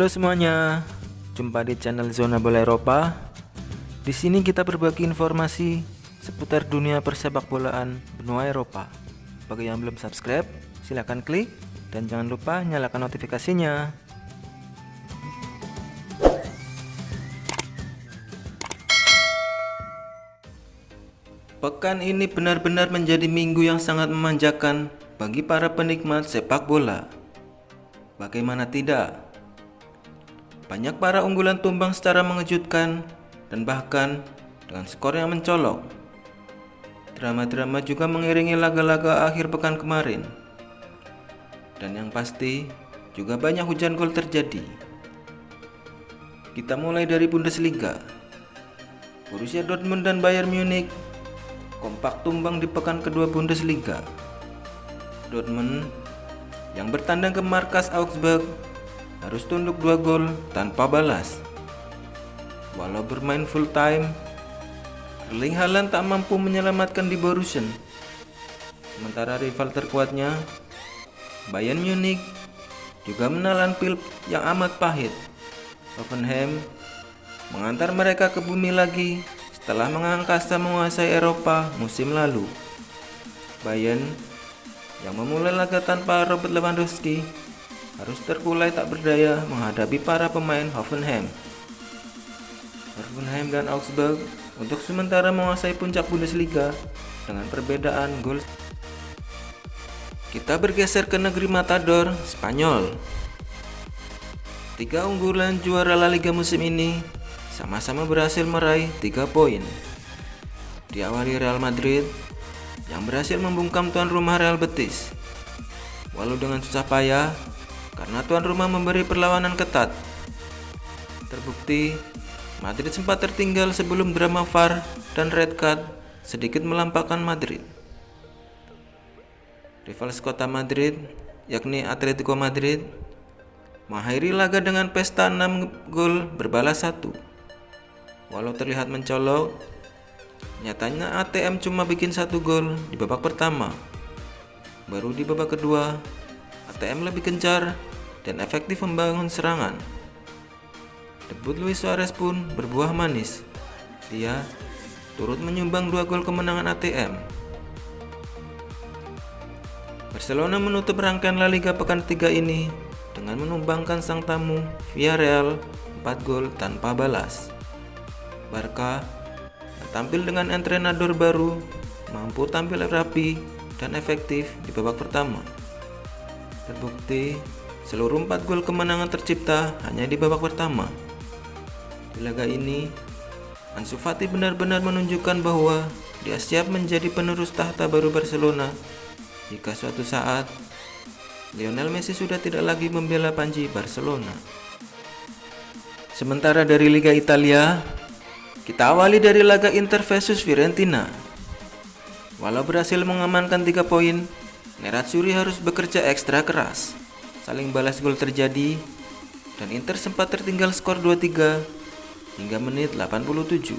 Halo semuanya, jumpa di channel Zona Bola Eropa. Di sini kita berbagi informasi seputar dunia persepak bolaan benua Eropa. Bagi yang belum subscribe, silahkan klik dan jangan lupa nyalakan notifikasinya. Pekan ini benar-benar menjadi minggu yang sangat memanjakan bagi para penikmat sepak bola. Bagaimana tidak? Banyak para unggulan tumbang secara mengejutkan dan bahkan dengan skor yang mencolok. Drama-drama juga mengiringi laga-laga akhir pekan kemarin. Dan yang pasti juga banyak hujan gol terjadi. Kita mulai dari Bundesliga. Borussia Dortmund dan Bayern Munich kompak tumbang di pekan kedua Bundesliga. Dortmund yang bertandang ke markas Augsburg harus tunduk 2 gol tanpa balas. Walau bermain full time, Erling Haaland tak mampu menyelamatkan di Borussia. Sementara rival terkuatnya, Bayern Munich, juga menelan pil yang amat pahit. Hoffenheim mengantar mereka ke bumi lagi setelah mengangkasa menguasai Eropa musim lalu. Bayern yang memulai laga tanpa Robert Lewandowski harus terkulai tak berdaya menghadapi para pemain Hoffenheim. Hoffenheim dan Augsburg untuk sementara menguasai puncak Bundesliga dengan perbedaan gol. Kita bergeser ke negeri Matador, Spanyol. 3 unggulan juara La Liga musim ini sama-sama berhasil meraih 3 poin. Diawali Real Madrid yang berhasil membungkam tuan rumah Real Betis. Walau dengan susah payah karena tuan rumah memberi perlawanan ketat. Terbukti Madrid sempat tertinggal sebelum drama VAR dan red card sedikit melampaukan Madrid. Rival sekota Madrid, yakni Atletico Madrid, mengakhiri laga dengan pesta 6 gol berbalas 1. Walau terlihat mencolok, nyatanya ATM cuma bikin 1 gol di babak pertama. Baru di babak kedua, ATM lebih gencar dan efektif membangun serangan. Debut Luis Suarez pun berbuah manis. Dia turut menyumbang 2 gol kemenangan ATM. Barcelona menutup rangkaian La Liga pekan 3 ini dengan menumbangkan sang tamu Villarreal 4 gol tanpa balas. Barca yang tampil dengan entrenador baru mampu tampil rapi dan efektif di babak pertama. Terbukti seluruh 4 gol kemenangan tercipta hanya di babak pertama. Di laga ini, Ansu Fati benar-benar menunjukkan bahwa dia siap menjadi penerus tahta baru Barcelona jika suatu saat Lionel Messi sudah tidak lagi membela panji Barcelona. Sementara dari Liga Italia, kita awali dari laga Inter versus Fiorentina. Walau berhasil mengamankan 3 poin, Nerazzurri harus bekerja ekstra keras. Saling balas gol terjadi dan Inter sempat tertinggal skor 2-3 hingga menit 87.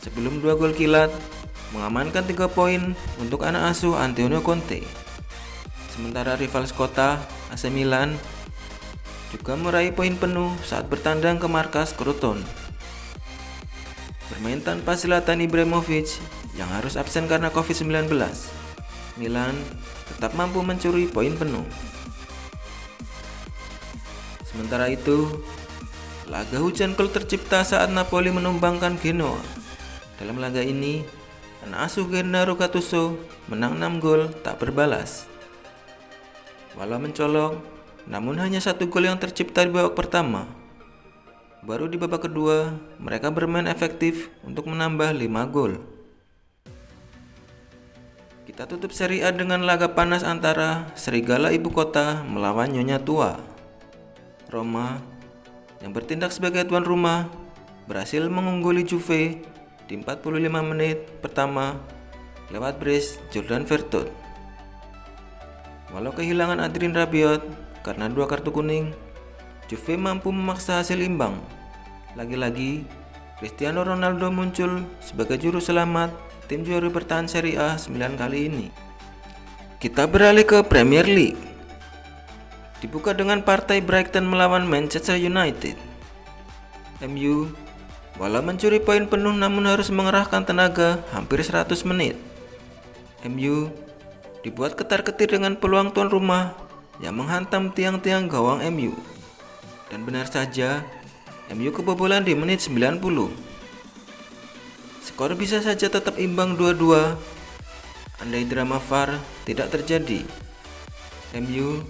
Sebelum 2 gol kilat mengamankan 3 poin untuk anak asuh Antonio Conte. Sementara rival sekota AC Milan juga meraih poin penuh saat bertandang ke markas Crotone. Bermain tanpa Zlatan Ibrahimovic yang harus absen karena Covid-19, Milan tetap mampu mencuri poin penuh. Sementara itu, laga hujan gol tercipta saat Napoli menumbangkan Genoa. Dalam laga ini, anak asuh Gennaro Gattuso menang 6 gol tak berbalas. Walau mencolok, namun hanya 1 gol yang tercipta di babak pertama. Baru di babak kedua, mereka bermain efektif untuk menambah 5 gol. Kita tutup Serie A dengan laga panas antara Serigala Ibu Kota melawan Nyonya Tua. Roma yang bertindak sebagai tuan rumah berhasil mengungguli Juve di 45 menit pertama lewat brace Jordan Vertot. Walau kehilangan Adrien Rabiot karena 2 kartu kuning, Juve mampu memaksa hasil imbang. Lagi-lagi, Cristiano Ronaldo muncul sebagai juru selamat tim juara bertahan Serie A 9 kali ini. Kita beralih ke Premier League. dibuka dengan partai Brighton melawan Manchester United. MU walau mencuri poin penuh namun harus mengerahkan tenaga hampir 100 menit. MU dibuat ketar-ketir dengan peluang tuan rumah yang menghantam tiang-tiang gawang MU. Dan benar saja, MU kebobolan di menit 90. Skor bisa saja tetap imbang 2-2 andai drama VAR tidak terjadi. MU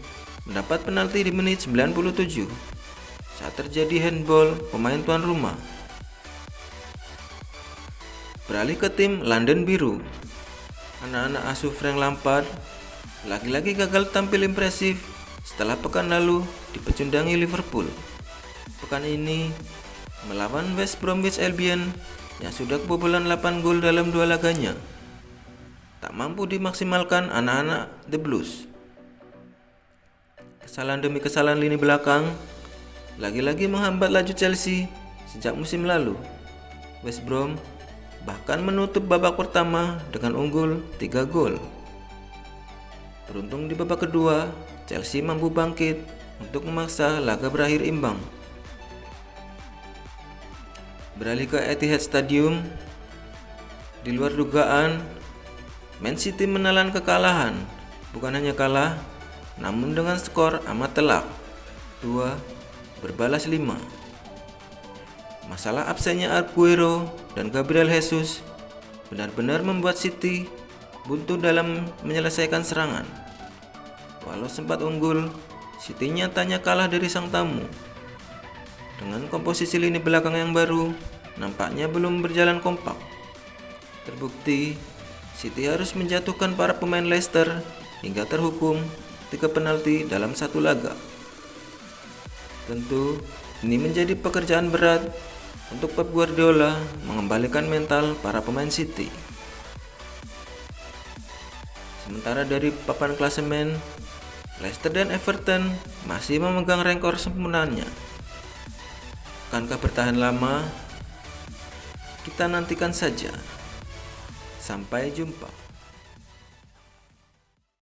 mendapat penalti di menit 97 saat terjadi handball pemain tuan rumah. Beralih ke tim London Biru, anak-anak asuh Frank Lampard lagi-lagi gagal tampil impresif setelah pekan lalu dipecundangi Liverpool. Pekan ini melawan West Bromwich Albion yang sudah kebobolan 8 gol dalam 2 laganya, tak mampu dimaksimalkan anak-anak The Blues. Kesalahan demi kesalahan lini belakang lagi-lagi menghambat laju Chelsea sejak musim lalu. West Brom bahkan menutup babak pertama dengan unggul 3 gol. Beruntung di babak kedua, Chelsea mampu bangkit untuk memaksa laga berakhir imbang. Beralih ke Etihad Stadium, di luar dugaan, Man City menelan kekalahan. Bukan hanya kalah, namun dengan skor amat telak, 2-5. Masalah absennya Aguero dan Gabriel Jesus benar-benar membuat City buntu dalam menyelesaikan serangan. Walau sempat unggul, City nyatanya kalah dari sang tamu. Dengan komposisi lini belakang yang baru, nampaknya belum berjalan kompak. Terbukti, City harus menjatuhkan para pemain Leicester hingga terhukum 3 penalti dalam 1 laga. Tentu, ini menjadi pekerjaan berat untuk Pep Guardiola mengembalikan mental para pemain City. Sementara dari papan klasemen, Leicester dan Everton masih memegang rekor sempurnanya. Akankah bertahan lama? Kita nantikan saja. Sampai jumpa.